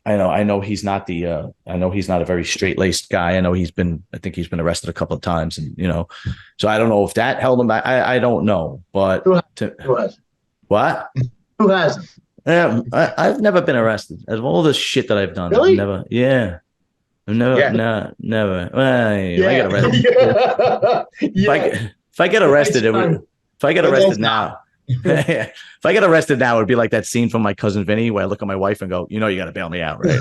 I know he's not I know he's not a very straight-laced guy. I think he's been arrested a couple of times, and so I don't know if that held him back. I don't know, but Who has? what? Who hasn't? Yeah, I've never been arrested. As all the shit that I've done, Really? I've never. Yeah, I've never. Yeah. No, never. Well, Yeah. I get arrested. If I get arrested, if I get arrested now. If I get arrested now, it'd be like that scene from My Cousin Vinny where I look at my wife and go, you got to bail me out, right?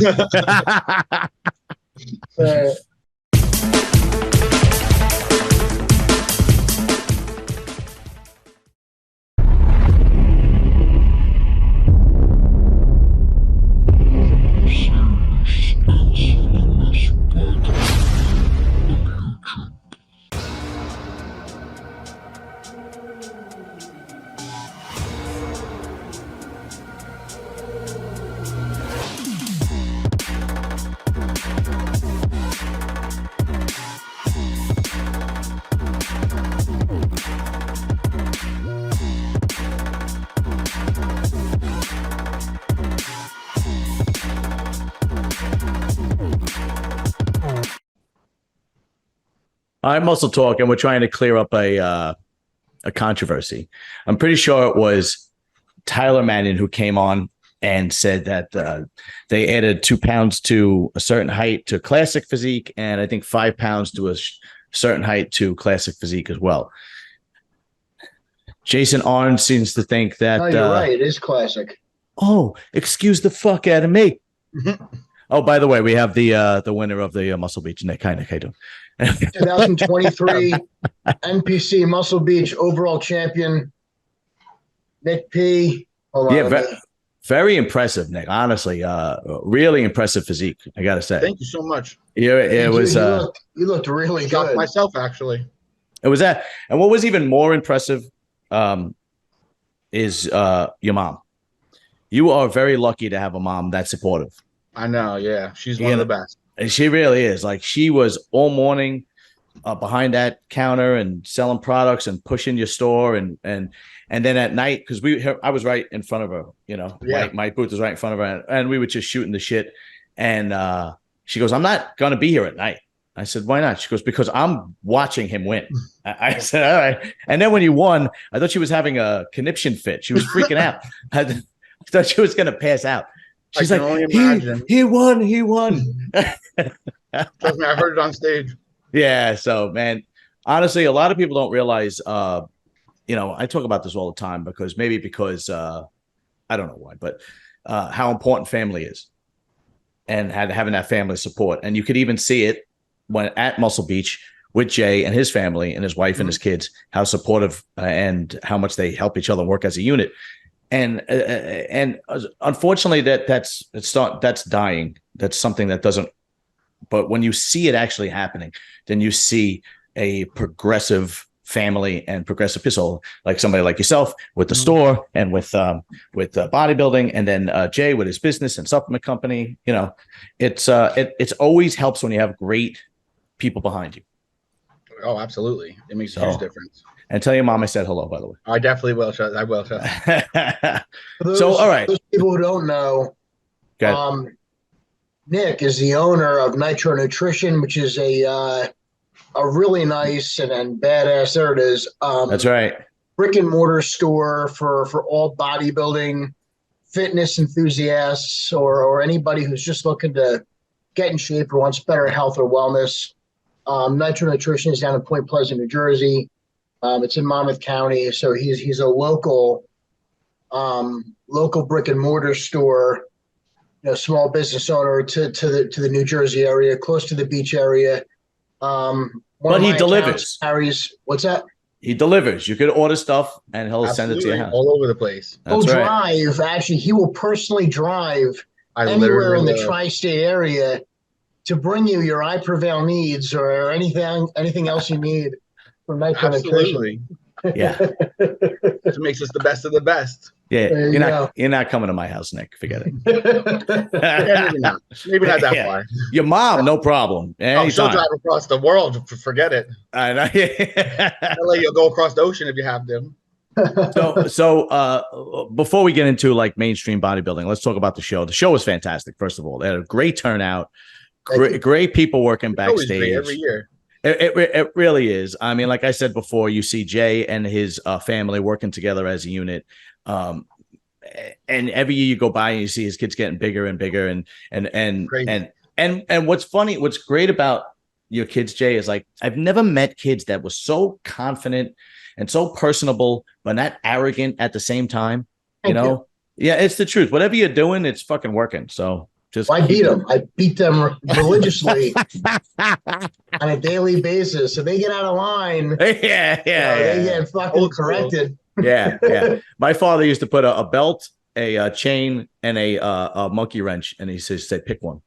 I'm also talking. We're trying to clear up a controversy. I'm pretty sure it was Tyler Mannion who came on and said that they added 2 pounds to a certain height to classic physique, and I think 5 pounds to a certain height to classic physique as well. Jason Arn seems to think that. No, you're right. It is classic. Oh, excuse the fuck out of me. Oh, by the way, we have the winner of the Muscle Beach, Nick. Hi, Nick. How you doing? 2023 NPC Muscle Beach overall champion, Nick P. Very impressive, Nick. Honestly, really impressive physique. I gotta say. Thank you so much. Yeah, it was. You looked really good. Myself, actually. It was that, and what was even more impressive, is your mom. You are very lucky to have a mom that's supportive. I know. Yeah, she's one of the best. And she really is. Like, she was all morning behind that counter and selling products and pushing your store, and then at night, because I was right in front of her. My booth was right in front of her, and we were just shooting the shit. And she goes, "I'm not gonna be here at night." I said, "Why not?" She goes, "Because I'm watching him win." I said, "All right." And then when you won, I thought she was having a conniption fit. She was freaking out. I thought she was gonna pass out. She's like, he won. Trust me, I heard it on stage. Yeah. So, man, honestly, a lot of people don't realize, I talk about this all the time because I don't know why, but how important family is, and having that family support. And you could even see it when at Muscle Beach with Jay and his family and his wife and his kids, how supportive and how much they help each other work as a unit. And unfortunately, that's dying. That's something that doesn't. But when you see it actually happening, then you see a progressive family and progressive people, like somebody like yourself with the store and with bodybuilding, and then Jay with his business and supplement company. It's always helps when you have great people behind you. Oh, absolutely! It makes a huge difference. And tell your mom I said hello, by the way. I definitely will. I will. So, all right. Those people who don't know, Nick is the owner of Nitro Nutrition, which is a really nice and badass. There it is. That's right. Brick and mortar store for all bodybuilding, fitness enthusiasts, or anybody who's just looking to get in shape or wants better health or wellness. Nitro Nutrition is down in Point Pleasant, New Jersey. It's in Monmouth County, so he's a local brick and mortar store, small business owner to the New Jersey area, close to the beach area. But he delivers. Harry's, what's that? He delivers. You could order stuff, and he'll send it to your house all over the place. That's right. Drive. Actually, he will personally drive anywhere in the tri-state area to bring you your iPrevail needs or anything else you need. Absolutely. Yeah. It makes us the best of the best. Yeah. You're not coming to my house, Nick. Forget it. Maybe not. Maybe not that far. Your mom, no problem. She'll drive across the world. Forget it. I know. LA, you'll go across the ocean if you have to. So before we get into like mainstream bodybuilding, let's talk about the show. The show was fantastic. First of all, they had a great turnout, great people working backstage. Great every year. It really is. I mean, like I said before, you see Jay and his family working together as a unit. And every year you go by and you see his kids getting bigger and bigger. And what's funny, what's great about your kids, Jay, is like I've never met kids that were so confident and so personable, but not arrogant at the same time. You know? Yeah, it's the truth. Whatever you're doing, it's fucking working. So just I beat them. I beat them religiously on a daily basis. So they get out of line. Yeah. They get fucking corrected. Yeah. My father used to put a belt, a chain, and a monkey wrench, and he says, pick one.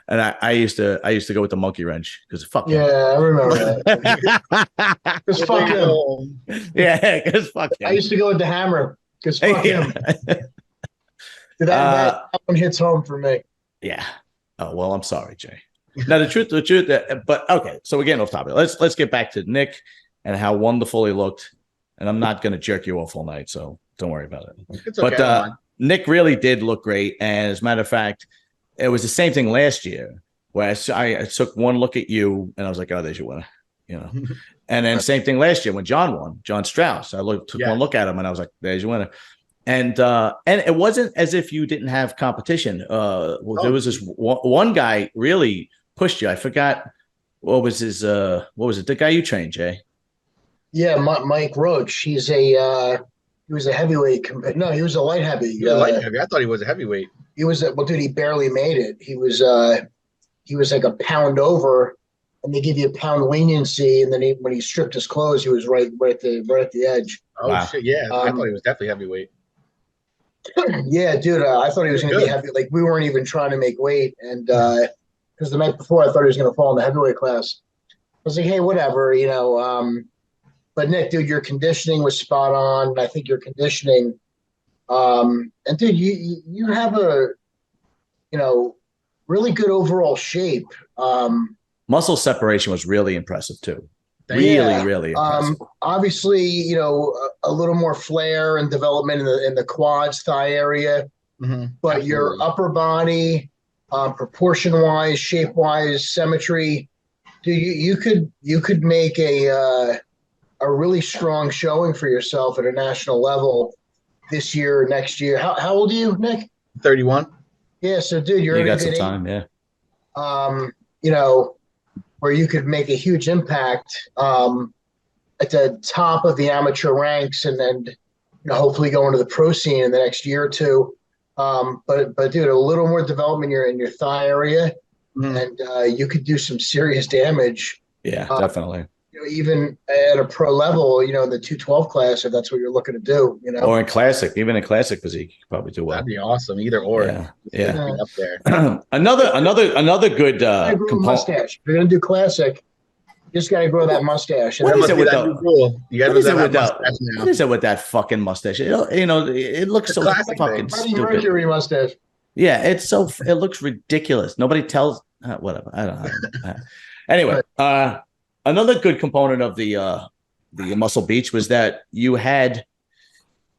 And I used to go with the monkey wrench because fuck him. Yeah, I remember that. Because fuck him. Yeah, because fuck him. I used to go with the hammer because fuck him. That one hits home for me. Yeah. Oh well, I'm sorry, Jay. Now the truth, but okay. So we're getting off topic. Let's get back to Nick and how wonderful he looked. And I'm not going to jerk you off all night, so don't worry about it. It's okay, but Nick really did look great. And as a matter of fact, it was the same thing last year where I took one look at you and I was like, oh, there's your winner. You know, and then same thing last year when John won, John Strauss. I took one look at him and I was like, there's your winner. And it wasn't as if you didn't have competition. There was this one guy really pushed you. I forgot what was it? The guy you trained, Jay? Yeah, Mike Roach. He was a heavyweight. No, he was a light heavy. Light heavy. I thought he was a heavyweight. He was dude. He barely made it. He was like a pound over, and they give you a pound leniency. And then when he stripped his clothes, he was right at the edge. Oh wow. Shit! Yeah, I thought he was definitely heavyweight. Yeah, dude. I thought he was going to be heavy. Like we weren't even trying to make weight, and because the night before I thought he was going to fall in the heavyweight class. I was like, hey, whatever, you know. But Nick, dude, your conditioning was spot on. I think your conditioning, and dude, you have a, really good overall shape. Muscle separation was really impressive too. Really impressive. Obviously, a little more flare and development in the quads, thigh area, but absolutely. Your upper body, proportion wise, shape wise, symmetry, dude, you could make a really strong showing for yourself at a national level this year or next year. How old are you, Nick? 31. Yeah, so dude, you got some time, yeah. Where you could make a huge impact at the top of the amateur ranks, and then hopefully go into the pro scene in the next year or two. But dude, a little more development in your thigh area, and you could do some serious damage. Yeah, definitely. Even at a pro level, in the 212 class, if that's what you're looking to do, Or in classic, even in classic physique, you could probably do well. That'd be awesome, either or. Yeah. Up there. another good mustache. If you're gonna do classic, you just gotta grow that mustache. What is it with that fucking mustache? It looks so fucking stupid. Mercury mustache. Yeah, it looks ridiculous. Nobody tells whatever. I don't know. Anyway, another good component of the Muscle Beach was that you had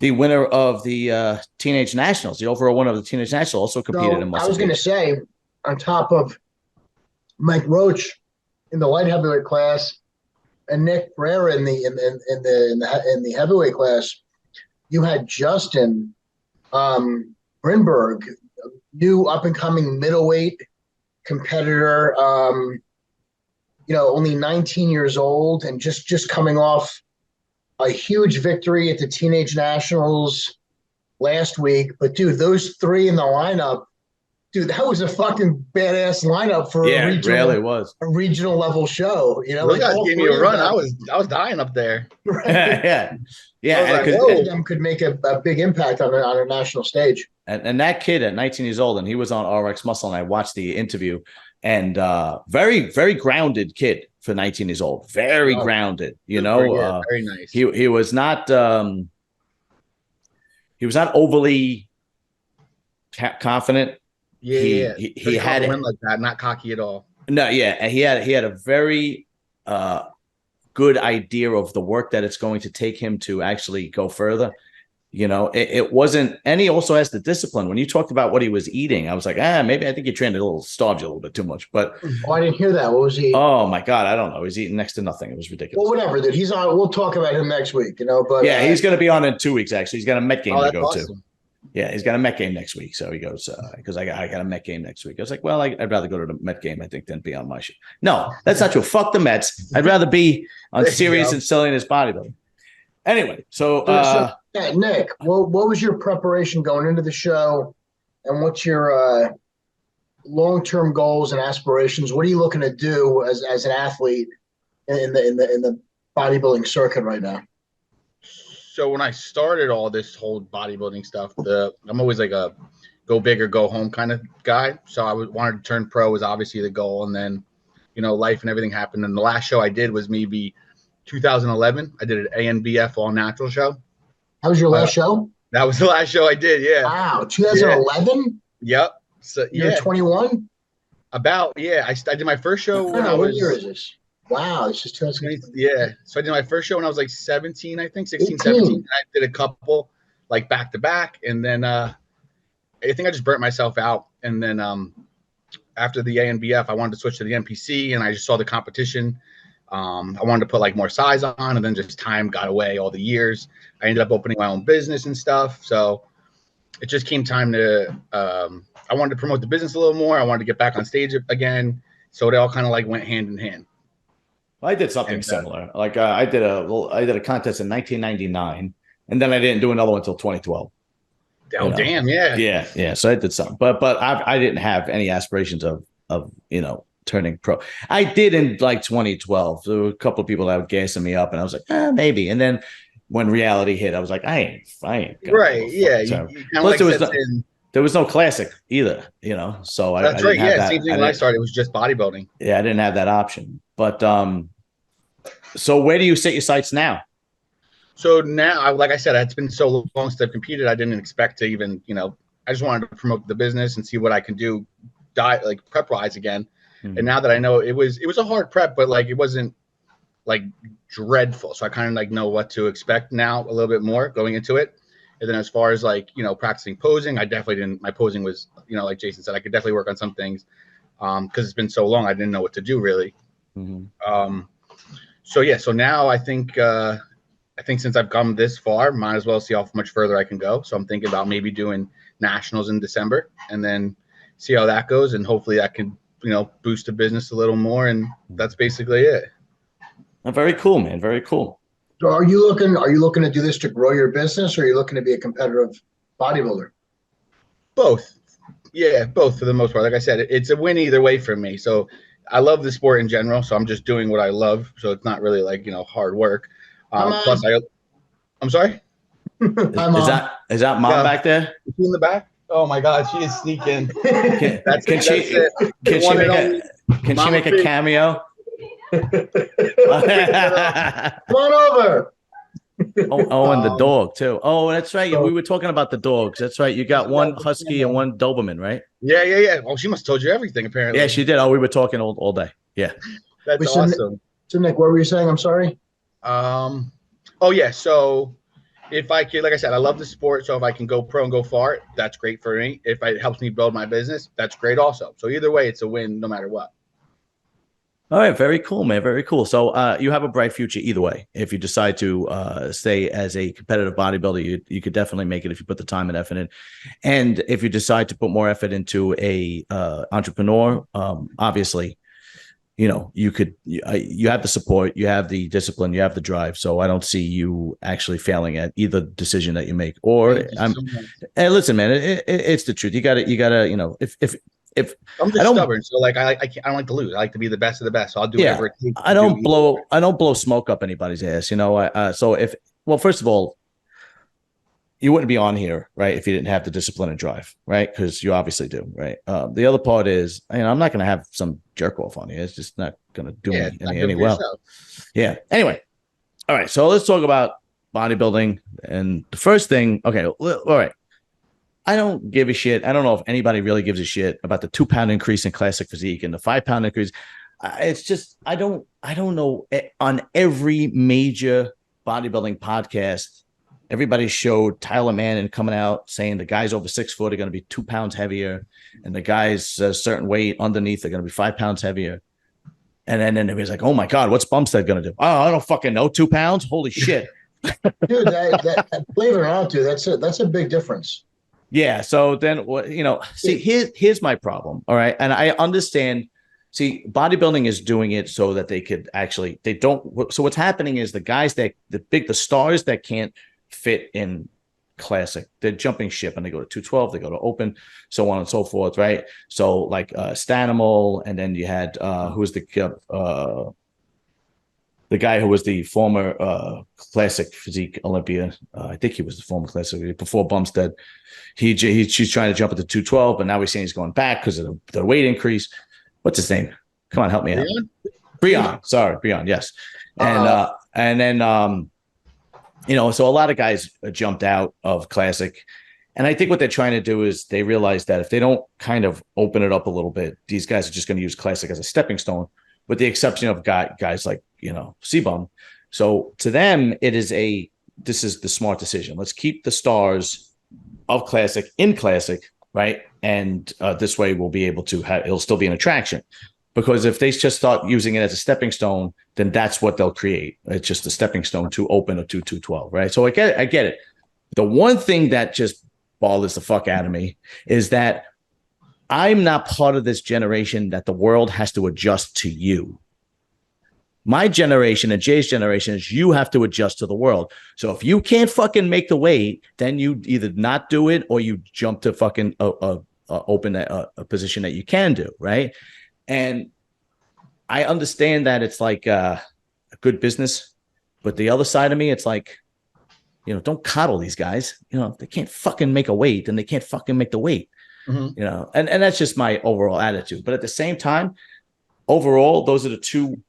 the winner of the Teenage Nationals, the overall winner of the Teenage Nationals, also competed in Muscle Beach. I was going to say, on top of Mike Roach in the light heavyweight class and Nick Pirrera in the heavyweight class, you had Justin Brinberg, new up and coming middleweight competitor. Only 19 years old and just coming off a huge victory at the Teenage Nationals last week. But dude, those three in the lineup, dude, that was a fucking badass lineup for a regional level show. Those guys gave me a run. I was dying up there. Right? Yeah. All of them could make a big impact on a national stage. And that kid at 19 years old, and he was on RX Muscle, and I watched the interview. And very, very grounded kid for 19 years old. Very grounded, very nice. He was not overly confident. Yeah, he had win like that, not cocky at all. No, yeah, he had a very good idea of the work that it's going to take him to actually go further. You know, it wasn't, and he also has the discipline. When you talked about what he was eating, I was like, maybe I think you trained starved you a little bit too much. But I didn't hear that. What was he? Oh my God, I don't know. He's eating next to nothing. It was ridiculous. Well, whatever, dude. He's on. We'll talk about him next week. You know, but yeah, he's going to be on in 2 weeks. Actually, he's got a Met game to go awesome. to. Yeah, he's got a Met game next week. So he goes, because I got a Met game next week. I was like, well, I'd rather go to the Met game, I think, than be on my show. No, that's not true. Fuck the Mets. I'd rather be on Serious and Silliness bodybuilding. Anyway, so Nick, what was your preparation going into the show, and what's your long-term goals and aspirations? What are you looking to do as an athlete in the bodybuilding circuit right now? So when I started all this whole bodybuilding stuff, I'm always like a go big or go home kind of guy. So I wanted to turn pro was obviously the goal, and then life and everything happened. And the last show I did was maybe 2011. I did an ANBF all natural show. That was your last show? That was the last show I did. Yeah. Wow. 2011? Yeah. Yep. So You're 21? About, yeah. I did my first show when I was. What year is this? Wow. This is 2020. Yeah. So I did my first show when I was like 17, I think, 16, 18. 17. And I did a couple like back to back. And then I think I just burnt myself out. And then after the ANBF, I wanted to switch to the NPC, and I just saw the competition. I wanted to put like more size on, and then just time got away all the years. I ended up opening my own business and stuff. So it just came time to, I wanted to promote the business a little more. I wanted to get back on stage again. So it all kind of like went hand in hand. I did something similar. Like I did a contest in 1999, and then I didn't do another one until 2012. Oh, damn. Yeah. Yeah. So I did something, but I didn't have any aspirations of turning pro. I did in like 2012. There were a couple of people that were gassing me up, and I was like, maybe. And then when reality hit, I was like, I ain't right. Yeah. Plus, there was no classic either, So that's right. Yeah. Same thing when I started. It was just bodybuilding. Yeah, I didn't have that option. But so where do you set your sights now? So now, like I said, it's been so long since I've competed. I didn't expect to even, I just wanted to promote the business and see what I can do, like prep wise again. Mm-hmm. And now that I know it was a hard prep, but like it wasn't like dreadful. So I kind of like know what to expect now a little bit more going into it. And then as far as like, practicing posing, I definitely didn't. My posing was, like Jason said, I could definitely work on some things because it's been so long. I didn't know what to do really. Mm-hmm. So now I think since I've come this far, might as well see how much further I can go. So I'm thinking about maybe doing nationals in December and then see how that goes. And hopefully that can, boost the business a little more. And that's basically it. Very cool, man. Very cool. So are you looking to do this to grow your business, or are you looking to be a competitive bodybuilder? Both. Yeah, both for the most part. Like I said, it's a win either way for me. So I love the sport in general. So I'm just doing what I love. So it's not really like, hard work. Plus I'm sorry. Is that mom back there? Is she in the back? Oh my God, she is sneaking. Can she make a cameo? Come on over. And the dog too. Oh, that's right. We were talking about the dogs. That's right. You got one husky and one Doberman, right? Yeah. Oh, she must have told you everything apparently. Yeah, she did. Oh, we were talking all day. Yeah. That's awesome. So Nick, what were you saying? I'm sorry. Oh yeah. So if I could, like I said, I love the sport. So if I can go pro and go far, that's great for me. If it helps me build my business, that's great also. So either way, it's a win no matter what. All right. Very cool, man. Very cool. So you have a bright future either way. If you decide to stay as a competitive bodybuilder, you could definitely make it if you put the time and effort in. And if you decide to put more effort into a entrepreneur, obviously, you have the support, you have the discipline, you have the drive. So I don't see you actually failing at either decision that you make. Or hey, listen, man, it's the truth. You gotta, if I'm just stubborn, so like I don't like to lose. I like to be the best of the best. So I'll do whatever it takes. I don't blow smoke up anybody's ass. So first of all, you wouldn't be on here, right, if you didn't have the discipline and drive, right? Because you obviously do, right? The other part is, I'm not going to have some jerk off on you. It's just not going to do me any well. Yeah. Anyway, all right. So let's talk about bodybuilding. And the first thing, okay, all right. I don't give a shit. I don't know if anybody really gives a shit about the 2-pound increase in classic physique and the 5-pound increase. it's just I don't know. On every major bodybuilding podcast, everybody showed Tyler Manning coming out saying the guys over 6 foot are going to be 2 pounds heavier, and the guys a certain weight underneath are going to be 5 pounds heavier. And then it was like, oh my God, what's Bumstead going to do? Oh, I don't fucking know. 2 pounds? Holy shit. Dude, that believe it or not, dude, that's a big difference. Yeah. So then, see, here's my problem. All right. And I understand. See, bodybuilding is doing it so that they could actually, they don't. So what's happening is the stars that can't fit in classic, they're jumping ship and they go to 212, they go to open, so on and so forth. Right. So like Stanimal, and then you had who's the guy who was the former classic physique Olympia. I think he was the former classic before Bumstead. She's trying to jump into 212, but now we're saying he's going back because of the weight increase. What's his name? Come on, help me out. Breon. Sorry, Breon. Yes. And then so a lot of guys jumped out of classic. And I think what they're trying to do is they realize that if they don't kind of open it up a little bit, these guys are just going to use classic as a stepping stone, with the exception of guys like, C-Bum. So to them, this is the smart decision. Let's keep the stars of classic in classic, right? And this way we'll be able to it'll still be an attraction. Because if they just start using it as a stepping stone, then that's what they'll create. It's just a stepping stone to open a 212, right? So I get it. The one thing that just bothers the fuck out of me is that I'm not part of this generation that the world has to adjust to you. My generation and Jay's generation is you have to adjust to the world. So if you can't fucking make the weight, then you either not do it or you jump to fucking open a position that you can do, right? And I understand that it's like a good business, but the other side of me, it's like, don't coddle these guys. If they can't fucking make a weight, then they can't fucking make the weight. Mm-hmm. And that's just my overall attitude. But at the same time, overall, those are the two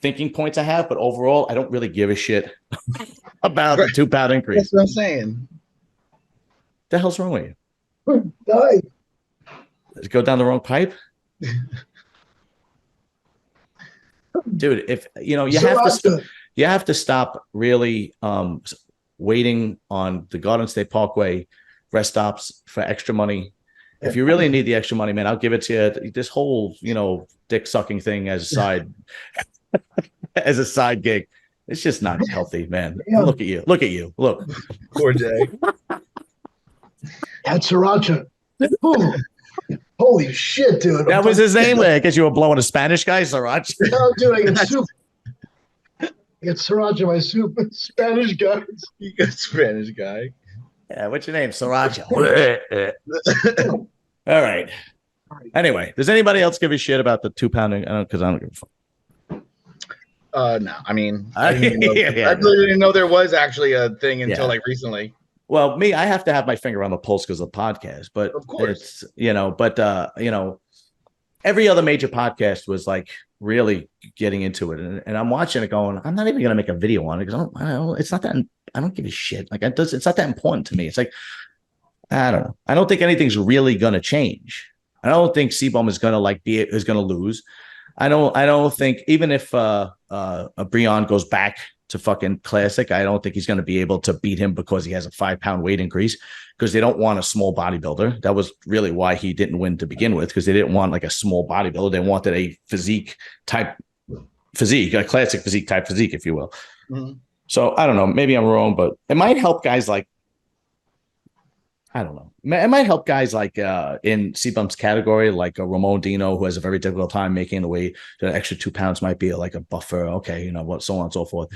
thinking points I have. But overall, I don't really give a shit about the 2 pound increase. That's what I'm saying. The hell's wrong with you? Die. Did it go down the wrong pipe? Dude, if you have to stop really waiting on the Garden State Parkway rest stops for extra money. If you really need the extra money, man, I'll give it to you. This whole, dick sucking thing as a side gig, it's just not healthy, man. Yeah. Look at you. Look. Poor Jay. That's Sriracha. Holy shit, dude. That was his name. I guess you were blowing a Spanish guy, Sriracha. No, dude, I get soup. I get Sriracha, my soup. Spanish guy. You got Spanish guy. Yeah, what's your name? Sriracha. All right. Anyway, does anybody else give a shit about the 2 pounding? Because I don't give a fuck. No, I mean, I really didn't know there was actually a thing until like recently. Well, I have to have my finger on the pulse because of the podcast, but of course, every other major podcast was like really getting into it, and I'm watching it going, I'm not even going to make a video on it because it's not that, I don't give a shit. Like it's not that important to me. It's like, I don't know. I don't think anything's really going to change. I don't think C-Bum is going to is going to lose. I don't think even if Breon goes back to fucking classic, I don't think he's going to be able to beat him because he has a 5 pound weight increase, because they don't want a small bodybuilder. That was really why he didn't win to begin with, because they didn't want like a small bodybuilder. They wanted a a classic physique type physique, if you will. Mm-hmm. So I don't know. Maybe I'm wrong, but it might help guys like, I don't know. It might help guys like in C-Bum's category, like a Ramon Dino, who has a very difficult time making the weight. The extra 2 pounds might be like a buffer. Okay, so on and so forth.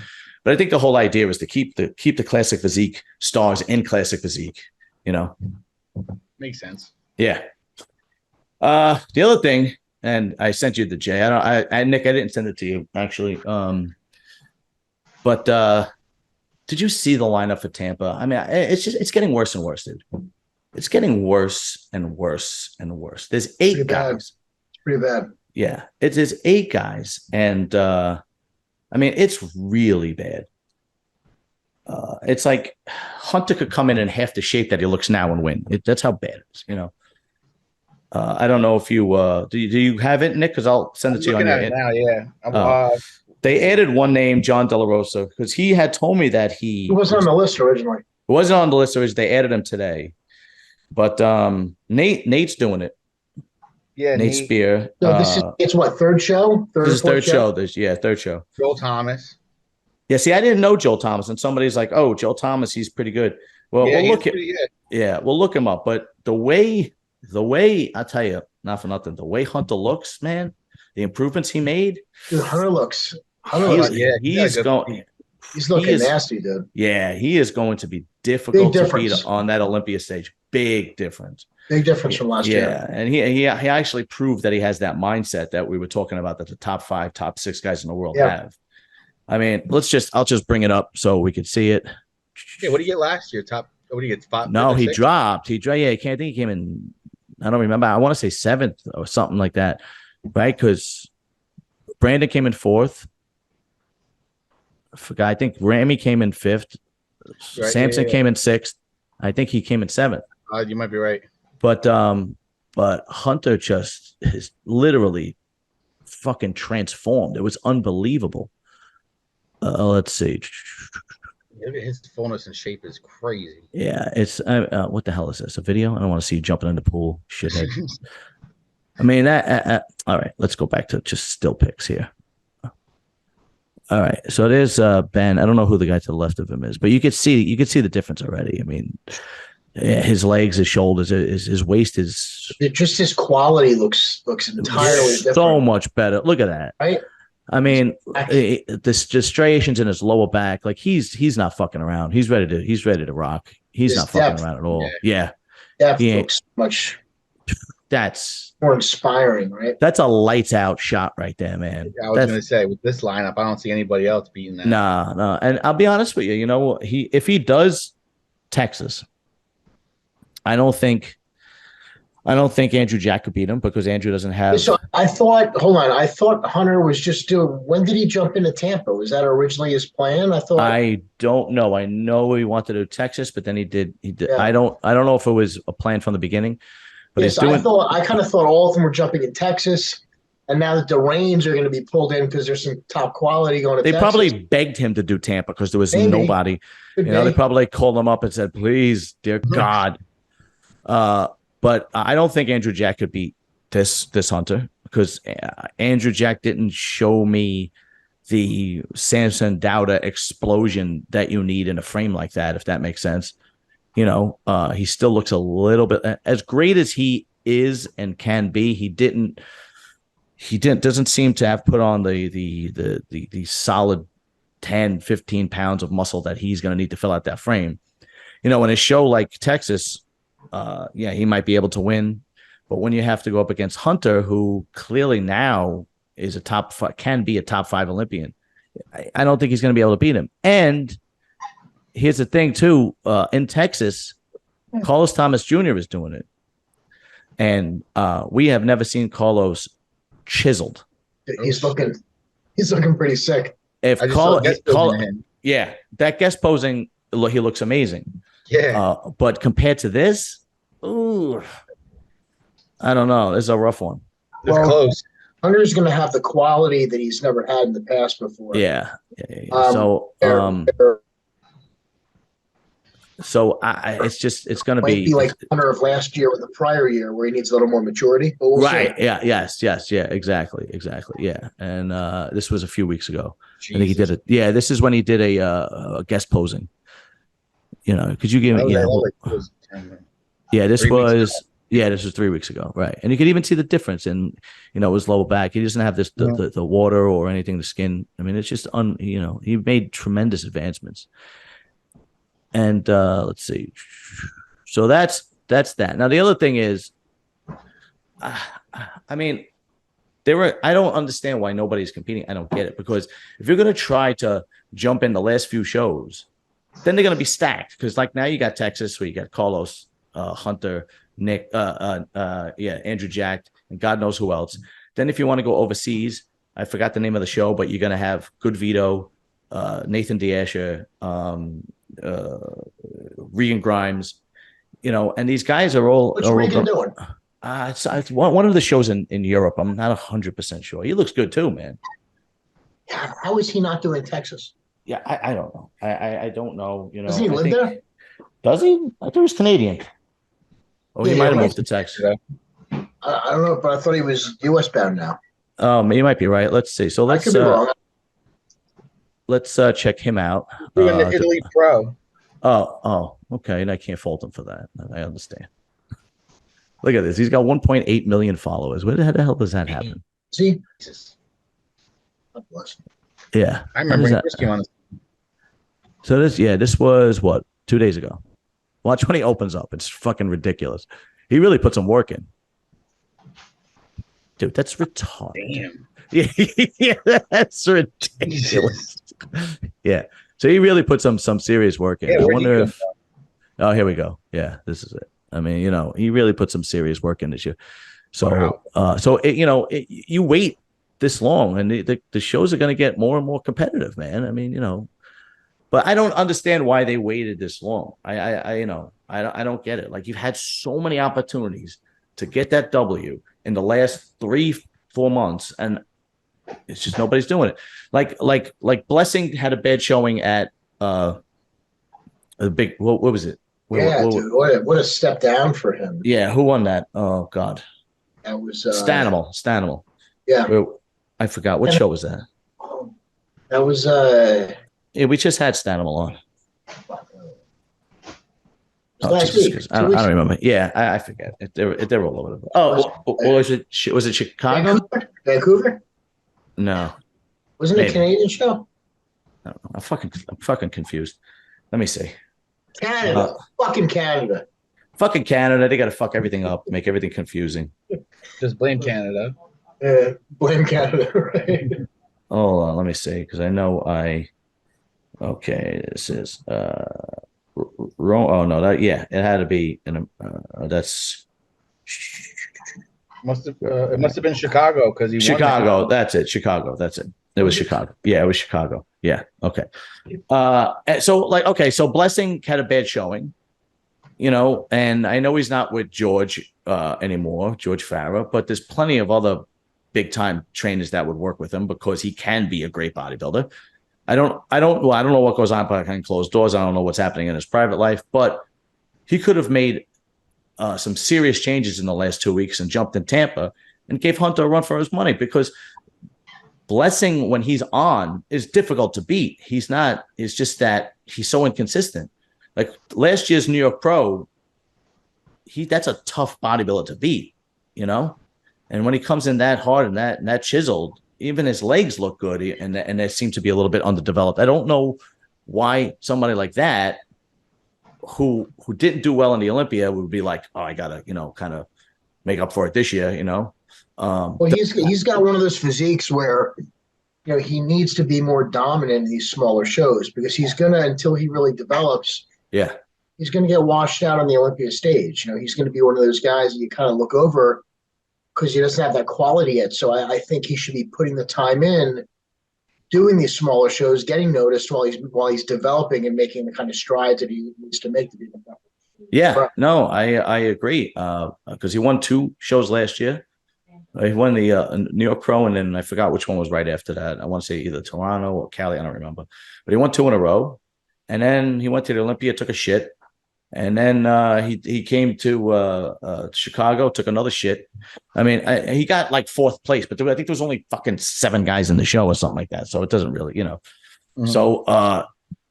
But I think the whole idea is to keep the classic physique stars in classic physique. Makes sense. Yeah. The other thing, and I sent you the J. Nick, I didn't send it to you actually. But did you see the lineup for Tampa? I mean, it's getting worse and worse, dude. It's getting worse and worse and worse. There's 8 guys. It's pretty bad. Yeah, it is 8 guys, and I mean, it's really bad. It's like Hunter could come in half the shape that he looks now and win. That's how bad it is, I don't know if you do you have it, Nick? Because I'll send it I'm to you on looking your at it now. Yeah. they added one name, John De La Rosa, because he had told me that He wasn't on the list originally. wasn't on the list, or they added him today. But Nate's doing it. Yeah, Nate Spear. So this is it's what, third show? This is third show. Third show. Joel Thomas. Yeah, see, I didn't know Joel Thomas, and somebody's like, "Oh, Joel Thomas, he's pretty good." Well, Yeah, we'll look at pretty good. yeah, we'll look him up. But the way I tell you, not for nothing, the way Hunter looks, man, the improvements he made. Dude, Hunter looks he's going. He's looking nasty, dude. Yeah, he is going to be difficult to beat on that Olympia stage. Big difference. Big difference from last year. Yeah, and he actually proved that he has that mindset that we were talking about that the top 5, top 6 guys in the world have. I mean, I'll just bring it up so we could see it. Yeah, what did he get last year? What did he get? 5? No, he dropped. Yeah, I can't think he came in. I don't remember. I want to say 7th or something like that, right? Because Brandon came in 4th. I forgot. I think Ramy came in 5th. Right, Samson came in 6th. I think he came in 7th. You might be right. But Hunter just is literally fucking transformed. It was unbelievable. Let's see. His fullness and shape is crazy. Yeah, it's what the hell is this? A video? I don't want to see you jumping in the pool, shithead. I mean that. All right, let's go back to just still pics here. All right, so there's Ben. I don't know who the guy to the left of him is, but you could see the difference already. I mean, his legs, his shoulders, his waist is just his quality looks entirely different. So much better. Look at that. Right. I mean, the striations in his lower back, like he's not fucking around. He's ready to rock. He's not fucking around at all. Yeah. That looks much. That's more inspiring, right? That's a lights out shot right there, man. Yeah, I was going to say, with this lineup, I don't see anybody else beating that. No. And I'll be honest with you, you know, if he does Texas, I don't think Andrew Jack could beat him because Andrew doesn't have. So I thought Hunter was just doing. When did he jump into Tampa? Was that originally his plan? I don't know. I know he wanted to do Texas, but then he did. Yeah. I don't know if it was a plan from the beginning. But yes, I kind of thought all of them were jumping in Texas, and now that the Reigns are going to be pulled in because there's some top quality going to Texas. They probably begged him to do Tampa because there was nobody. They probably called him up and said, "Please, dear God." But I don't think Andrew Jack could beat this Hunter because Andrew Jack didn't show me the Samson Dowda explosion that you need in a frame like that, if that makes sense. You know, he still looks a little bit as great as he is and can be. He doesn't seem to have put on the solid 10, 15 pounds of muscle that he's going to need to fill out that frame. You know, in a show like Texas, he might be able to win, but when you have to go up against Hunter, who clearly now is can be a top 5 Olympian, I don't think he's going to be able to beat him. And here's the thing too, in Texas, Carlos Thomas Jr. is doing it. And we have never seen Carlos chiseled. He's looking pretty sick. If that guest posing, he looks amazing. Yeah. But compared to this, ooh, I don't know. It's a rough one. It's close. Hunter's going to have the quality that he's never had in the past before. Yeah. So it's going to be like Hunter of last year or the prior year where he needs a little more maturity. Right. Yeah. Yes. Yeah. Exactly. Yeah. And this was a few weeks ago. Jesus. I think he did it. Yeah. This is when he did a guest posing. You know, could you give me? This was 3 weeks ago, right? And you could even see the difference in, you know, his lower back. He doesn't have this the water or anything, the skin. I mean, it's just he made tremendous advancements. And let's see. So that's that. Now the other thing is, I mean, I don't understand why nobody's competing. I don't get it, because if you're going to try to jump in the last few shows, then they're going to be stacked, because like now you got Texas, where you got Carlos, Hunter, Nick, Andrew Jack, and God knows who else. Then if you want to go overseas, I forgot the name of the show, but you're going to have Good Vito, Nathan D'Asher, Regan Grimes, you know, and these guys are all. What's Regan doing? It's one of the shows in Europe. I'm not 100% sure. He looks good too, man. How is he not doing Texas? Yeah, I don't know. I don't know. You know, Doesn't he live there? Does he? I thought he was Canadian. Oh, he might have moved to Texas. I don't know, but I thought he was U.S. bound now. You might be right. Let's see. So let's I could be wrong. Let's check him out. Doing the Italy Pro. Oh, okay. And I can't fault him for that. I understand. Look at this. He's got 1.8 million followers. Where the hell does that happen? See? Yeah. I remember risking on this. So this was what, 2 days ago. Watch when he opens up. It's fucking ridiculous. He really put some work in. Dude, that's retarded. Damn. Yeah, that's ridiculous. Yeah. So he really put some serious work in. Yeah, I wonder if here we go. Yeah, this is it. I mean, you know, he really put some serious work in this year. So you wait this long and the shows are going to get more and more competitive, man. I mean, you know, but I don't understand why they waited this long. I don't get it. Like, you've had so many opportunities to get that W in the last 3-4 months, and it's just nobody's doing it. Like Blessing had a bad showing at a big. What was it? Dude, what a step down for him. Yeah, who won that? Oh God, that was Stanimal. Yeah, I forgot what show was that. That was Yeah, we just had Stanimal on. Last week. I don't remember. Yeah, I forget. They're all over the place. Oh, was it Chicago? Vancouver? No. Wasn't it a Canadian show? I don't know. I'm fucking confused. Let me see. Canada. Fucking Canada. Fucking Canada. They got to fuck everything up, make everything confusing. Just blame Canada. Yeah, blame Canada, right? Hold on, let me see, because I know okay, this is oh no, it had to be that's it must have been Chicago, because he Chicago. won. That's it. Chicago. That's it. It was Chicago. Yeah, it was Chicago. Yeah. Okay. So Blessing had a bad showing, you know, and I know he's not with George anymore, George Farah, but there's plenty of other big time trainers that would work with him because he can be a great bodybuilder. I don't know what goes on behind closed doors. I don't know what's happening in his private life, but he could have made some serious changes in the last 2 weeks and jumped in Tampa and gave Hunter a run for his money, because Blessing, when he's on, is difficult to beat. He's not. It's just that he's so inconsistent. Like last year's New York Pro, that's a tough bodybuilder to beat, you know. And when he comes in that hard and that chiseled, even his legs look good, and they seem to be a little bit underdeveloped. I don't know why somebody like that, who didn't do well in the Olympia, would be like, oh, I gotta, you know, kind of make up for it this year, you know. Well, he's got one of those physiques where, you know, he needs to be more dominant in these smaller shows, because he's gonna, until he really develops, he's gonna get washed out on the Olympia stage. You know, he's gonna be one of those guys that you kind of look over because he doesn't have that quality yet. So I think he should be putting the time in, doing these smaller shows, getting noticed while he's developing and making the kind of strides that he needs to make to be the. Yeah, no, I agree, because he won 2 shows last year. He won the New York Pro, and then I forgot which one was right after that. I want to say either Toronto or Cali. I don't remember. But he won 2 in a row. And then he went to the Olympia, took a shit. And then he came to Chicago, took another shit. I mean, he got like 4th place, but I think there was only fucking 7 guys in the show or something like that. So it doesn't really, you know. Mm-hmm. So,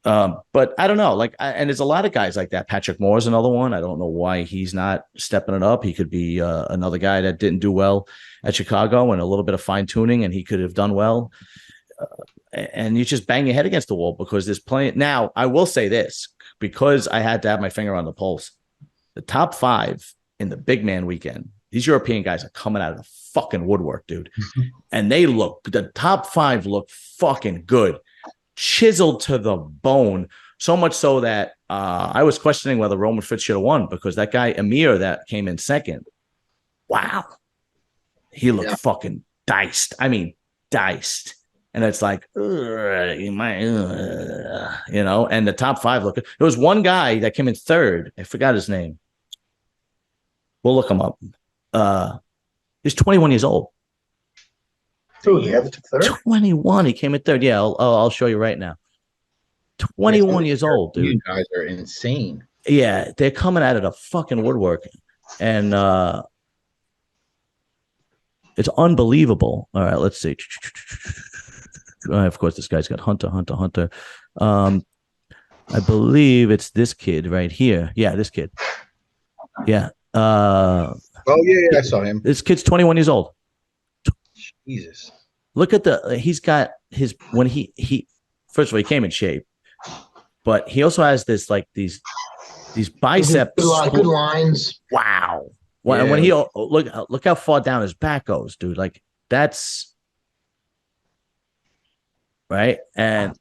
but I don't know. Like, and there's a lot of guys like that. Patrick Moore is another one. I don't know why he's not stepping it up. He could be another guy that didn't do well at Chicago, and a little bit of fine tuning, and he could have done well. And you just bang your head against the wall, because there's plenty. Now, I will say this, because I had to have my finger on the pulse. The top 5 in the big man weekend, these European guys are coming out of the fucking woodwork, dude. And the top 5 look fucking good. Chiseled to the bone, so much so that I was questioning whether Roman Fitz should have won, because that guy Amir that came in second, wow, he looked fucking diced. I mean, diced. And it's like, you know, and the top 5 look. There was one guy that came in 3rd. I forgot his name. We'll look him up. He's 21 years old. Oh, yeah, the third. 21. He came in third. Yeah, I'll show you right now. 21 years old, dude. You guys are insane. Yeah, they're coming out of the fucking woodwork, and it's unbelievable. All right, let's see. Of course, this guy's got Hunter. I believe it's this kid right here. Yeah, this kid. Yeah. Oh yeah, I saw him. This kid's 21 years old. Jesus. Look at he's got his, when he first of all, he came in shape, but he also has this, like, these biceps. Good lines. Wow. Well, and when he look how far down his back goes, dude. Like, that's right. And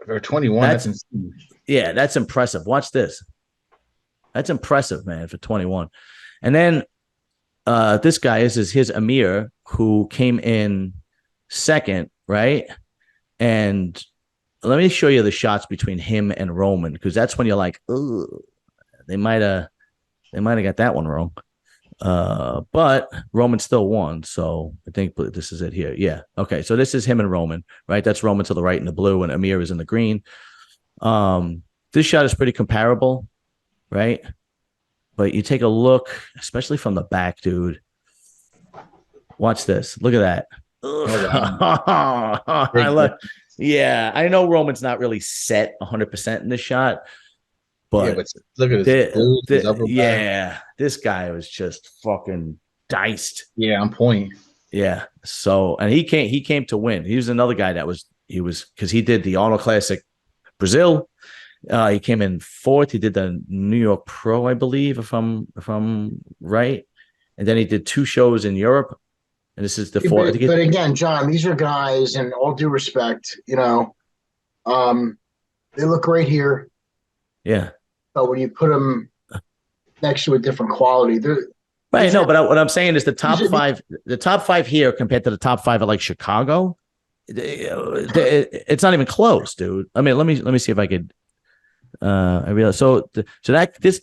for 21, that's insane. Yeah, that's impressive. Watch this. That's impressive, man, for 21. And then this guy is his Amir, who came in second, right? And let me show you the shots between him and Roman, because that's when you're like, oh, they might have got that one wrong. But Roman still won, so I think this is it here. Yeah. Okay, so this is him and Roman, right? That's Roman to the right in the blue, and Amir is in the green. This shot is pretty comparable, right? But you take a look, especially from the back, dude. Watch this. Look at that. Yeah, I know Roman's not really set 100% in this shot, but look at this guy was just fucking diced. Yeah, on point. Yeah. So, and he came to win. He was another guy that was because he did the Arnold Classic Brazil. He came in fourth. He did the New York Pro, I believe, if I'm right. And then he did 2 shows in Europe. And this is the fourth. But again, John, these are guys, and all due respect, they look great here. Yeah. But when you put them next to a different quality, they're right. No, but what I'm saying is the top five here compared to the top 5 at like Chicago, it's not even close, dude. I mean, let me see if I could. I realize the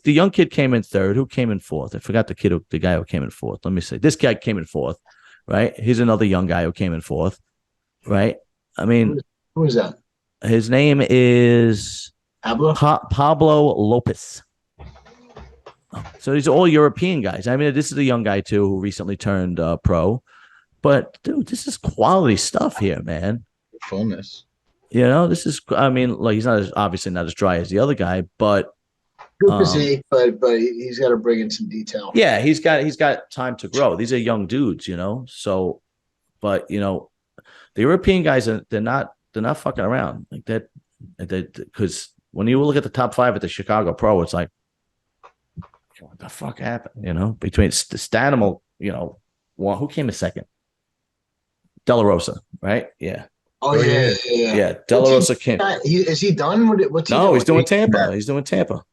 young kid came in third. Who came in fourth? I forgot the guy who came in fourth. Let me see. This guy came in fourth, right? He's another young guy who came in fourth, right? I mean, who is that? His name is Pablo Lopez. So these are all European guys. I mean, this is a young guy too who recently turned pro. But dude, this is quality stuff here, man. Fullness. This is. I mean, like, he's obviously not as dry as the other guy, but good physique. But he's got to bring in some detail. Yeah, he's got time to grow. These are young dudes, So, but the European guys they're not fucking around like that. Because when you look at the top 5 at the Chicago Pro, it's like, what the fuck happened? Between Stanimal, who came in second? De La Rosa, right? Yeah. Oh yeah. De La Rosa came. Is he done? What's he doing? He's doing Tampa. He's doing Tampa.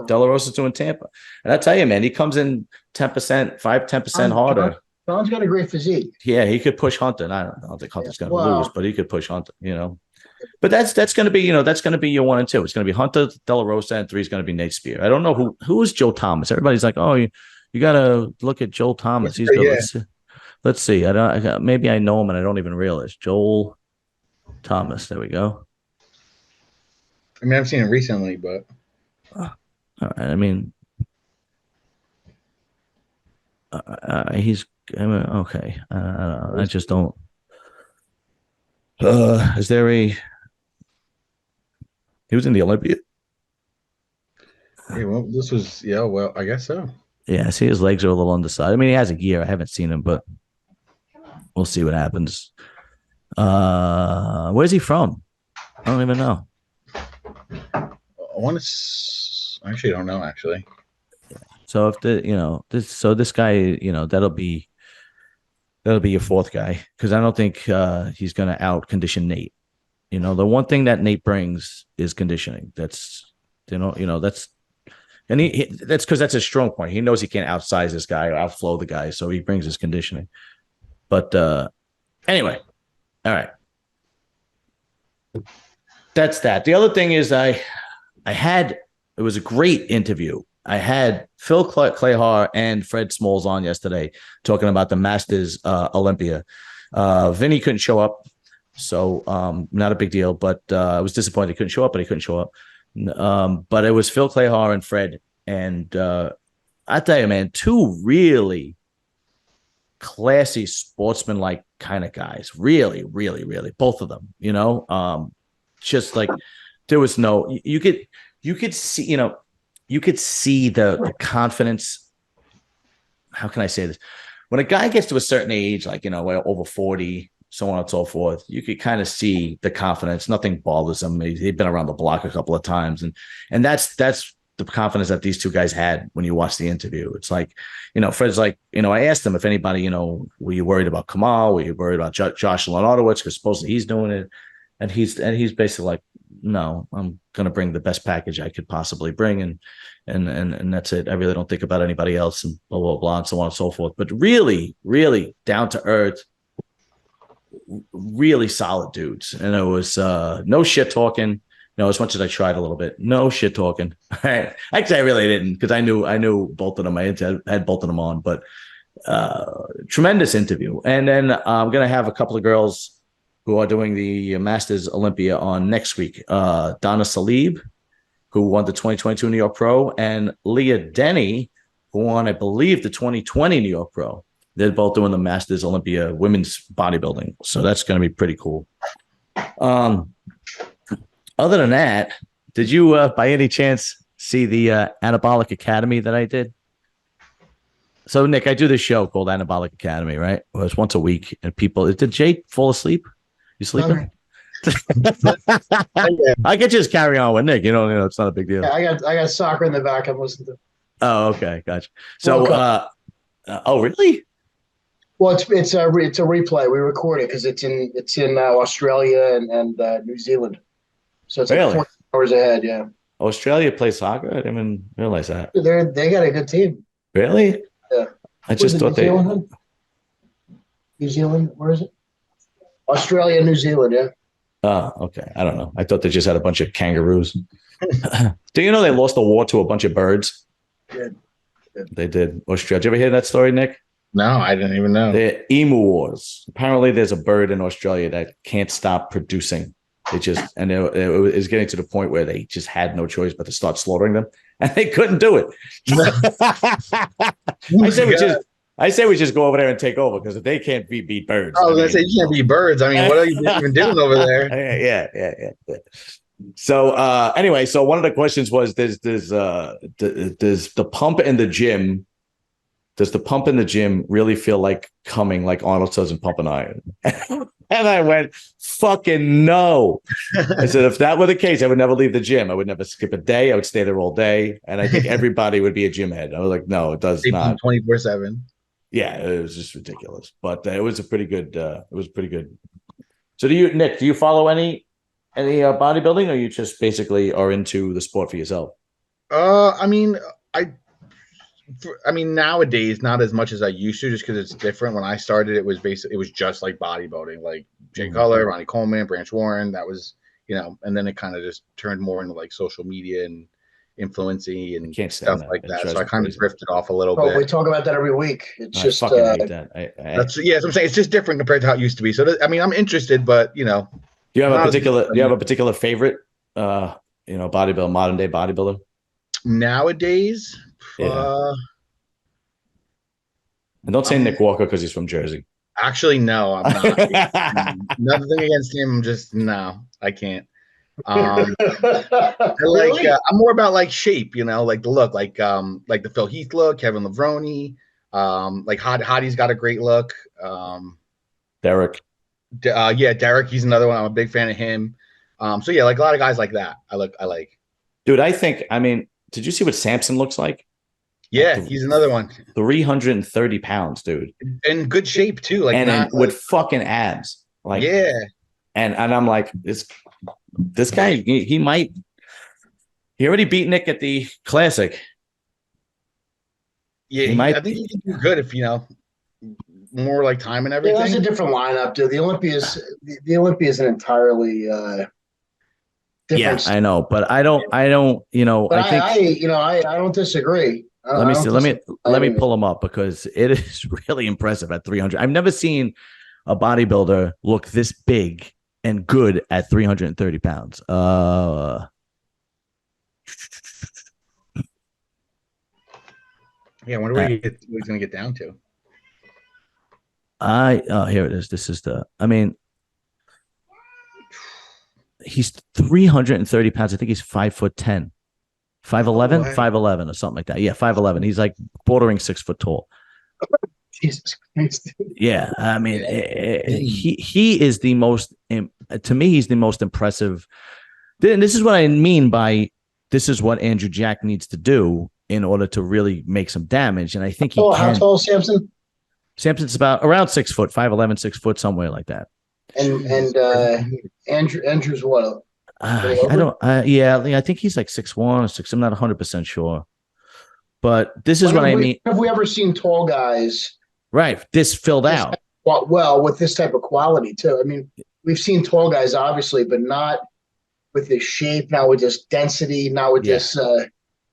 De La Rosa's doing Tampa. And I tell you, man, he comes in 10% harder. John's got a great physique. Yeah, he could push Hunter. I don't think Hunter's going to lose, but he could push Hunter, But that's going to be, that's going to be your 1 and 2. It's going to be Hunter, De La Rosa, and 3 is going to be Nate Spear. I don't know who is Joe Thomas. Everybody's like, oh, you got to look at Joel Thomas. He's good. Let's see. Maybe I know him and I don't even realize. Joel Thomas. There we go. I mean, I've seen him recently, but all right. I mean, he's okay. I just don't. Is there he was in the Olympia? Yeah, well, this was I guess so. Yeah, I see his legs are a little on the side. I mean, he has a gear. I haven't seen him, but we'll see what happens. Where's he from? I don't even know. I actually don't know, actually. So if this guy, that'll be your 4th guy, because I don't think he's going to out condition Nate. The one thing that Nate brings is conditioning. That's that's because that's his strong point. He knows he can't outsize this guy or outflow the guy, so he brings his conditioning. But anyway, all right. That's that. The other thing is it was a great interview I had Phil Clayhar and Fred Smalls on yesterday talking about the Masters Olympia. Vinny couldn't show up, so not a big deal. But I was disappointed he couldn't show up, but he couldn't show up. But it was Phil Clayhar and Fred, and I tell you, man, two really classy sportsman-like kind of guys. Really, really, really, both of them. You know, just like there was no you could see, you know. You could see the confidence. How can I say this? When a guy gets to a certain age, like, you know, over 40, so on and so forth, you could kind of see the confidence. Nothing bothers him. He'd been around the block a couple of times. And that's the confidence that these two guys had when you watch the interview. It's like, you know, Fred's like, you know, I asked him if anybody, you know, were you worried about Kamal? Were you worried about Josh Lenardowitz? Because supposedly he's doing it. And he's basically like, no, I'm going to bring the best package I could possibly bring. And that's it. I really don't think about anybody else and blah, blah, blah, and so on and so forth. But really, really down to earth, really solid dudes. And it was no shit talking, you know, as much as I tried a little bit, no shit talking. Actually, I really didn't, because I knew both of them. I had both of them on, but tremendous interview. And then I'm going to have a couple of girls who are doing the Masters Olympia on next week. Donna Salib, who won the 2022 New York Pro, and Leah Denny, who won, I believe, the 2020 New York Pro. They're both doing the Masters Olympia women's bodybuilding. So that's going to be pretty cool. Other than that, did you, by any chance, see the Anabolic Academy that I did? So, Nick, I do this show called Anabolic Academy, right? Well, it's once a week, and people... Did Jay fall asleep? You sleeping? I could just carry on with Nick. You know, it's not a big deal. Yeah, I got soccer in the back. I'm listening to. Oh, okay, gotcha. So, oh, really? Well, it's a replay. We record it because it's in Australia and New Zealand, so it's like Really? 20 hours ahead. Yeah. Australia plays soccer? I didn't even realize that. They got a good team. Really? Yeah. I just thought they. New Zealand. Where is it? Australia, New Zealand. Yeah. Oh, okay. I don't know. I thought they just had a bunch of kangaroos. Do you know they lost the war to a bunch of birds? Yeah. They did. Australia. Did you ever hear that story, Nick? No, I didn't even know. The emu wars. Apparently, there's a bird in Australia that can't stop producing. It is getting to the point where they just had no choice but to start slaughtering them, and they couldn't do it. I say we just go over there and take over, because if they can't beat birds. I was going to say, you can't beat birds. I mean, what are you even doing over there? Yeah. So anyway, so one of the questions was, does the pump in the gym, does the pump in the gym really feel like coming, like Arnold says in Pump and Iron? And I went, fucking no. I said, if that were the case, I would never leave the gym. I would never skip a day. I would stay there all day. And I think everybody would be a gym head. I was like, no, it does not. 24/7. Yeah, it was just ridiculous. But it was a pretty good. So Nick, do you follow any bodybuilding, or you just basically are into the sport for yourself? I mean, nowadays, not as much as I used to, just because it's different. When I started, it was just like bodybuilding, like Jay Cutler, Ronnie Coleman, Branch Warren. That was, you know, and then it kind of just turned more into like social media and influencing and stuff like that. So I kind of drifted off a little bit. We talk about that every week. It's just fucking hate that. That's what I'm saying. It's just different compared to how it used to be. So I'm interested, but you know, do you have a particular favorite, bodybuilder, modern day bodybuilder nowadays? Yeah. And don't say Nick Walker, because he's from Jersey. Actually, no, I'm not. Nothing against him. Just no, I can't. I'm more about like shape, you know, like the look, like the Phil Heath look, Kevin Levrone, like Hottie's got a great look. Derek. Derek, he's another one. I'm a big fan of him. So yeah, like a lot of guys like that. I like. Dude, I mean, did you see what Samson looks like? Yeah, he's another one. 330 pounds, dude. In good shape too, like, and with fucking abs. Like, yeah. And I'm like, this guy, he already beat Nick at the Classic. Yeah, I think he can do good if, you know, more like time and everything. Yeah, that's a different lineup, dude. The Olympia is an entirely Yeah, different. I know, but I don't, But I think I don't disagree. let me I don't see, disagree let me by pull them up because it is really impressive at 300. I've never seen a bodybuilder look this big and good at 330 pounds. Yeah, I wonder what he's going to get down to. Here it is. This is I mean, he's 330 pounds. I think he's 5'10", 5'11", Oh, wow. 5'11" or something like that. Yeah, 5'11". He's like bordering 6 foot tall. Jesus Christ. Yeah, I mean, he is the most, to me, he's the most impressive. And this is what I mean by this is what Andrew Jack needs to do in order to really make some damage. And I think he can. How tall is Samson? Samson's about around 6 foot, 5'11", 6 foot, somewhere like that. And Andrew's what? I don't. Yeah, I think he's like 6'1" or 6. I'm not 100% sure. But this is what I mean. Have we ever seen tall guys? Right, this filled out. Well, with this type of quality too. I mean, we've seen tall guys obviously, but not with this shape. Not with this density. Not with this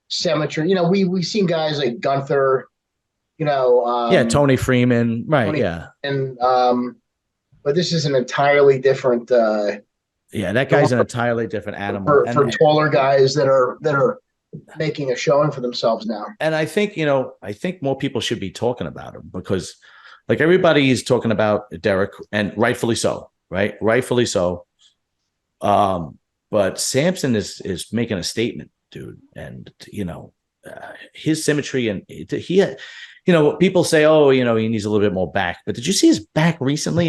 symmetry. You know, we've seen guys like Gunther. You know. Tony Freeman. Right. Tony, And but this is an entirely different. That guy's an entirely different animal for taller guys that are making a showing for themselves now. And I think, I think more people should be talking about him because like everybody is talking about Derek and rightfully so, right? Rightfully so. But Samson is making a statement, dude. And, his symmetry and he, people say, oh, he needs a little bit more back. But did you see his back recently?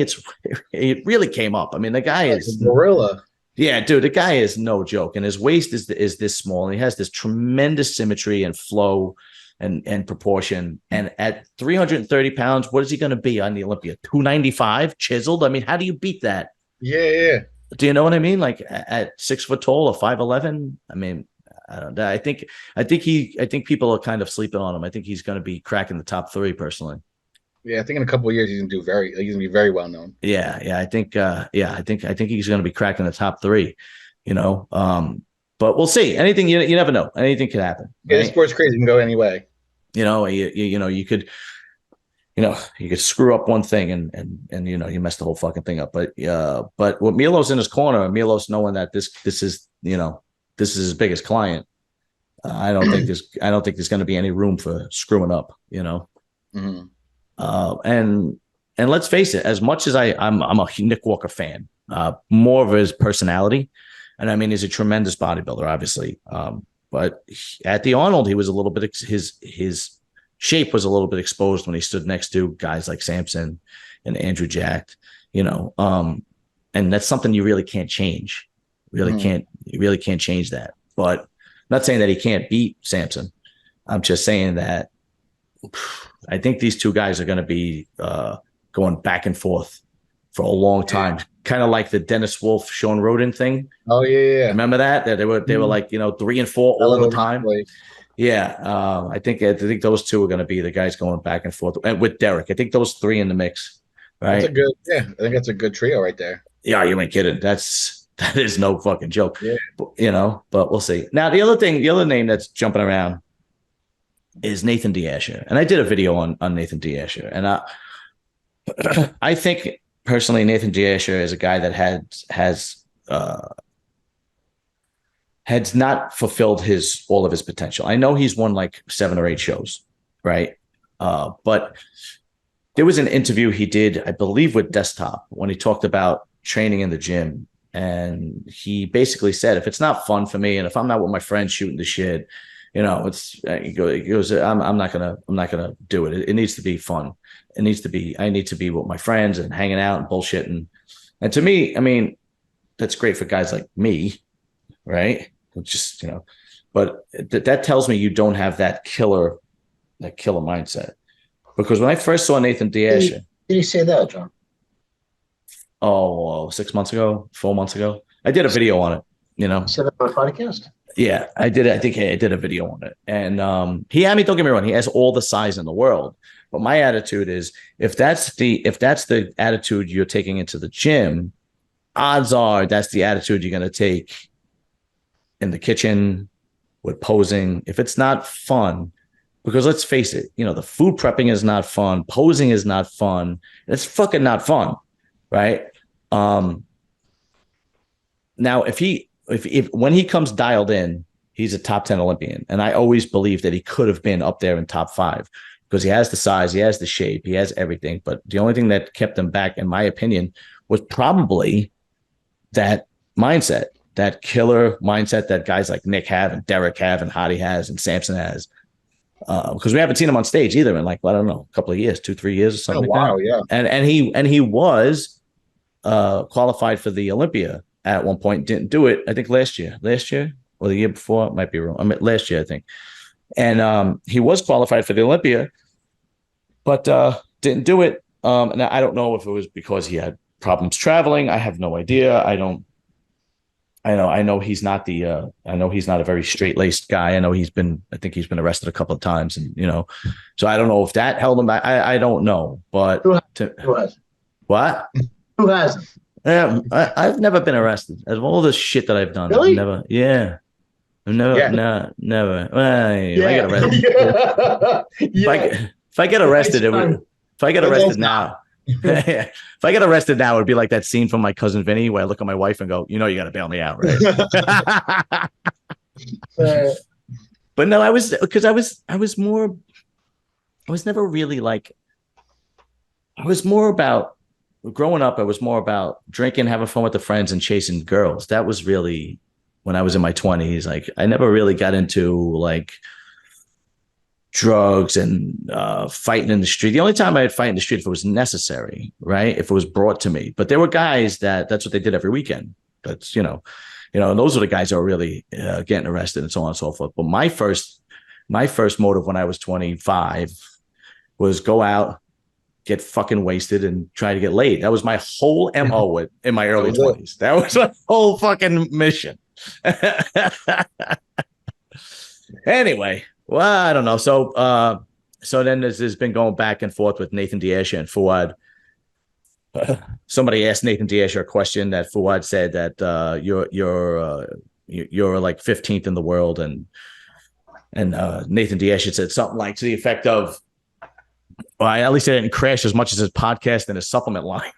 It really came up. I mean, the guy is a gorilla. Yeah, dude, the guy is no joke, and his waist is this small, and he has this tremendous symmetry and flow and proportion. And at 330 pounds, what is he going to be on the Olympia? 295 chiseled. I mean, how do you beat that? Yeah. Do you know what I mean? Like at 6 foot tall or 5'11". I mean, I don't know. I think people are kind of sleeping on him. I think he's going to be cracking the top 3 personally. Yeah, I think in a couple of years he's gonna be very well known. Yeah, I think he's gonna be cracking the top 3, But we'll see. Anything you never know. Anything could happen. Yeah, right? Sport's crazy. It can go any way. You could screw up one thing and you mess the whole fucking thing up. But with Milos in his corner, Milos knowing that this is his biggest client, I don't think there's going to be any room for screwing up. Mm-hmm. And let's face it, as much as I'm a Nick Walker fan, more of his personality, and I mean he's a tremendous bodybuilder, obviously. But at the Arnold, he was a little bit his shape was a little bit exposed when he stood next to guys like Samson and Andrew Jack, and that's something you really can't change. You really can't change that. But I'm not saying that he can't beat Samson. I'm just saying that I think these two guys are going to be going back and forth for a long time, kind of like the Dennis Wolf, Sean Roden thing. Oh yeah. Remember that they were like 3 and 4 all the time. Yeah, I think those two are going to be the guys going back and forth, and with Derek. I think those 3 in the mix. Right? I think that's a good trio right there. Yeah, you ain't kidding. That is no fucking joke. Yeah. But we'll see. Now the other name that's jumping around is Nathan D'Asher. And I did a video on Nathan D'Asher. And I think personally Nathan D'Asher is a guy that has not fulfilled all of his potential. I know he's won like 7 or 8 shows, right? But there was an interview he did, I believe, with Desktop when he talked about training in the gym. And he basically said, if it's not fun for me, and if I'm not with my friends shooting the shit, he goes, I'm not gonna do it. It needs to be fun. I need to be with my friends and hanging out and bullshitting. And to me, I mean, that's great for guys like me, right? Just, but that tells me you don't have that killer mindset. Because when I first saw Nathan D'Asher, did he say that, John? 6 months ago, 4 months ago, I did a video on it. You said that on a podcast. Yeah, I did. I think I did a video on it, and don't get me wrong, he has all the size in the world. But my attitude is, if that's the attitude you're taking into the gym, odds are that's the attitude you're going to take in the kitchen with posing, if it's not fun, because let's face it, you know, the food prepping is not fun, posing is not fun, it's fucking not fun, right? Now if when he comes dialed in, he's a top 10 Olympian, and I always believed that he could have been up there in top 5 because he has the size, he has the shape, he has everything. But the only thing that kept him back, in my opinion, was probably that mindset, that killer mindset that guys like Nick have and Derek have and Hottie has and Samson has. Because we haven't seen him on stage either in, like, I don't know, a couple of years, 2-3 years or something. Wow, yeah. And he was qualified for the Olympia at one point, didn't do it, I think last year or the year before, it might be wrong. I mean, last year, I think. And he was qualified for the Olympia, but didn't do it. And I don't know if it was because he had problems traveling. I have no idea. I know he's not a very straight-laced guy. I think he's been arrested a couple of times, and so I don't know if that held him back. I don't know, but who has? What? Who hasn't? Yeah, I've never been arrested. Of all the shit that I've done, Really? I've never. Never. Well, if I get arrested, if I get arrested, if I get arrested now, if I get arrested now, it'd be like that scene from My Cousin Vinny where I look at my wife and go, you got to bail me out, right? But no, I was never really like. I was more about growing up. I was more about drinking, having fun with the friends, and chasing girls. That was really when I was in my 20s. Like, I never really got into like drugs and fighting in the street. The only time I'd fight in the street if it was necessary, right? If it was brought to me. But there were guys that's what they did every weekend. That's and those are the guys that were really getting arrested and so on and so forth. But my first motive when I was 25 was go out, get fucking wasted, and try to get laid. That was my whole MO in my early 20s. That was my whole fucking mission. Anyway, well, I don't know. So then there's been going back and forth with Nathan Diasha and Fouad. Somebody asked Nathan Diasha a question that Fouad said that you're like 15th in the world, and Nathan Diasha said something like to the effect of, well, at least I didn't crash as much as his podcast and his supplement line.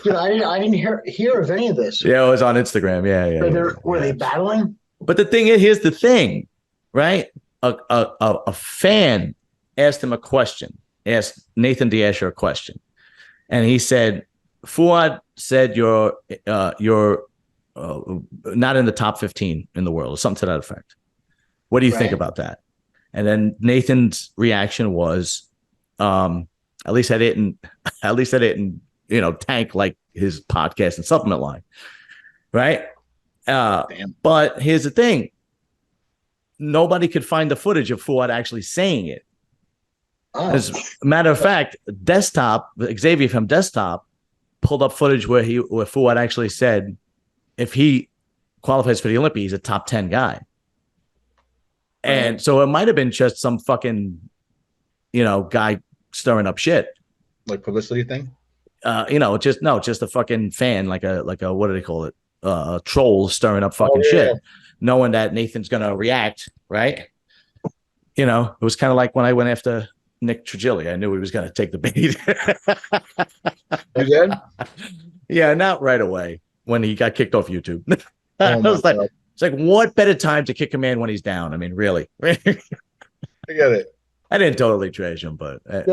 Dude, I didn't hear of any of this. Yeah, it was on Instagram. Yeah. Were they battling? But the thing is, here's the thing, right? A fan asked him a question, asked Nathan Diasha a question, and he said, Fouad said you're not in the top 15 in the world, or something to that effect. What do you think about that? And then Nathan's reaction was, at least I didn't, tank like his podcast and supplement line. Right. But here's the thing. Nobody could find the footage of Fouad actually saying it. As a matter of fact, Xavier from Desktop pulled up footage where Fouad actually said, if he qualifies for the Olympia, he's a top 10 guy. And so it might have been just some fucking, guy stirring up shit. Like publicity thing? Just a fucking fan, like a what do they call it? A troll stirring up fucking shit, knowing that Nathan's gonna react, right? It was kind of like when I went after Nick Trigili. I knew he was gonna take the bait. You did? Yeah, not right away when he got kicked off YouTube. It's like, what better time to kick a man when he's down? I mean, really. I get it. I didn't totally trash him, but a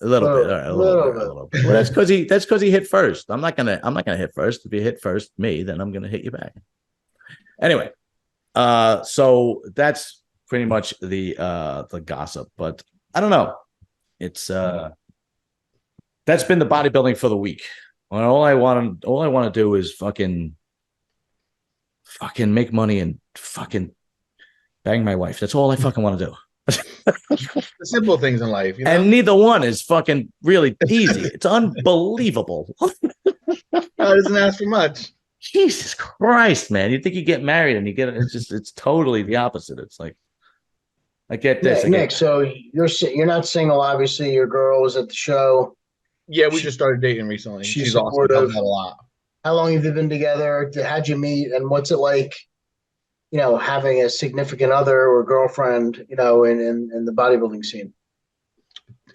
little bit. Well, that's because he hit first. I'm not gonna hit first. If you hit first me, then I'm gonna hit you back. Anyway, so that's pretty much the gossip. But I don't know. It's that's been the bodybuilding for the week. And all I want to do is fucking make money and fucking bang my wife. That's all I fucking want to do. The simple things in life, and neither one is fucking really easy. It's unbelievable. I doesn't ask for much. Jesus Christ, man! You think you get married and you get it's totally the opposite. It's like, I get this, Nick. So you're not single, obviously. Your girl was at the show. Yeah, we just started dating recently. She's awesome. Helped out a lot. How long have you been together? How'd you meet? And what's it like having a significant other or girlfriend, in the bodybuilding scene.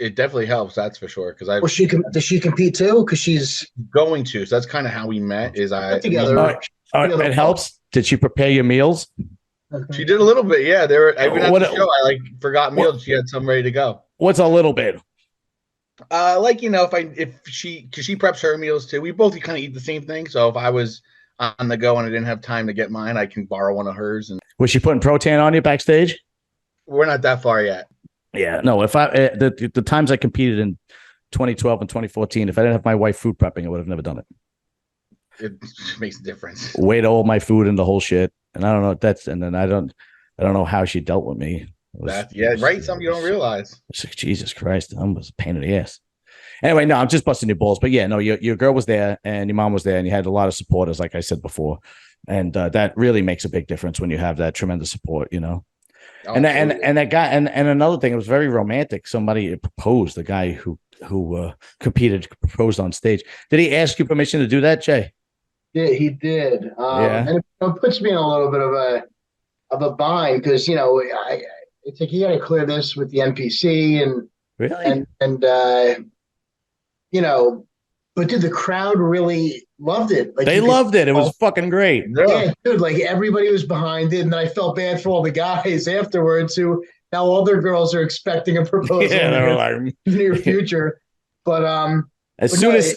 It definitely helps, that's for sure. Because does she compete too? Because she's going to. So that's kind of how we met. Is together. All right, it helps. Did she prepare your meals? She did a little bit, yeah. Even at the show, I forgot meals. She had some ready to go. What's a little bit? Because she preps her meals too. We both kind of eat the same thing. So if I was on the go and I didn't have time to get mine, I can borrow one of hers. And was she putting protein on you backstage? We're not that far yet. Yeah, no. If the times I competed in 2012 and 2014, if I didn't have my wife food prepping, I would have never done it. It makes a difference. Way to hold my food and the whole shit, and I don't know what that's. And then I don't know how she dealt with me. Something you don't realize. It's like, Jesus Christ, I was a pain in the ass. Anyway, no, I'm just busting your balls. But yeah, no, your girl was there and your mom was there and you had a lot of supporters, like I said before. And that really makes a big difference when you have that tremendous support, And that guy, and another thing, it was very romantic. Somebody proposed, the guy who competed, proposed on stage. Did he ask you permission to do that, Jay? Yeah, he did. And it puts me in a little bit of a bind because, it's like you got to clear this with the NPC and really, but dude, the crowd really loved it. Like they loved it. It was fucking great. Yeah, dude, like everybody was behind it, and then I felt bad for all the guys afterwards who now all their girls are expecting a proposal in the near future. But as soon as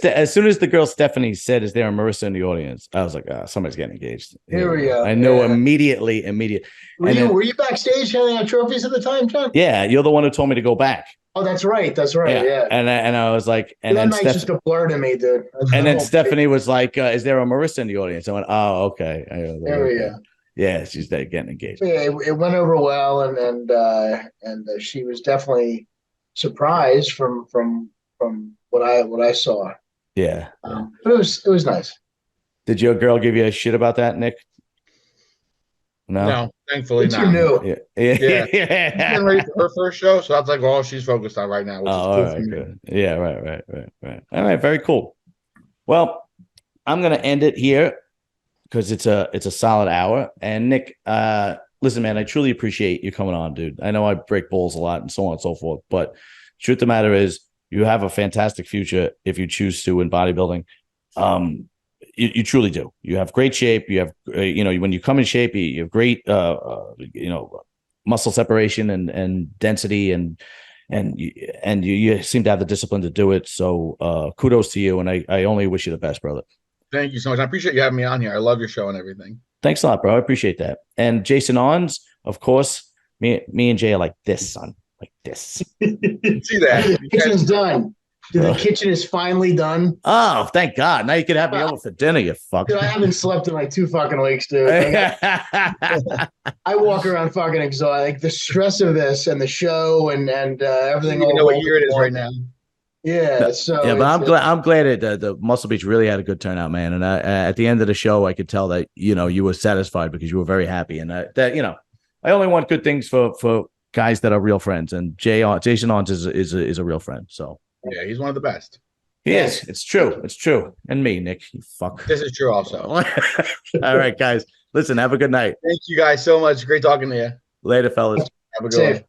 the girl Stephanie said, "Is there a Marissa in the audience?" I was like, somebody's getting engaged. Here we go. I know immediately. Were you backstage handing out trophies at the time, John? Yeah, you're the one who told me to go back. Oh, that's right. Yeah. And I was like, and that night's just a blur to me, dude. And then Stephanie was like, "Is there a Marissa in the audience?" I went, "Oh, okay." There we go. Yeah, she's there getting engaged. Yeah, it went over well, and she was definitely surprised from what I saw. Yeah, but it was nice. Did your girl give you a shit about that, Nick? No, thankfully not. Too new. Yeah. She's getting ready for her first show, so that's like all she's focused on right now. Which is cool right, good. Yeah, right. All right, very cool. Well, I'm gonna end it here because it's a solid hour. And Nick, listen, man, I truly appreciate you coming on, dude. I know I break balls a lot and so on and so forth, but truth of the matter is, you have a fantastic future if you choose to in bodybuilding. You truly do. You have great shape. You have, when you come in shape, you have great, muscle separation and density, and you seem to have the discipline to do it. So kudos to you, and I only wish you the best, brother. Thank you so much. I appreciate you having me on here. I love your show and everything. Thanks a lot, bro. I appreciate that. And Jason Ons, of course, me and Jay are like this, son, like this. See that? The kitchen's done. Dude, the kitchen is finally done. Oh, thank God. Now you can have me over for dinner, you fuck. Dude, I haven't slept in like 2 fucking weeks, dude. I walk around fucking exhausted. Like the stress of this and the show and everything. You know what year it is right now. Yeah. So yeah, but I'm glad that the Muscle Beach really had a good turnout, man. And at the end of the show, I could tell that you were satisfied because you were very happy, and that I only want good things for guys that are real friends. And Jason Ons is a real friend. So. Yeah, he's one of the best. He is. It's true. It's true. And me, Nick, you fuck. This is true also. All right, guys. Listen, have a good night. Thank you guys so much. Great talking to you. Later, fellas. Have a good one.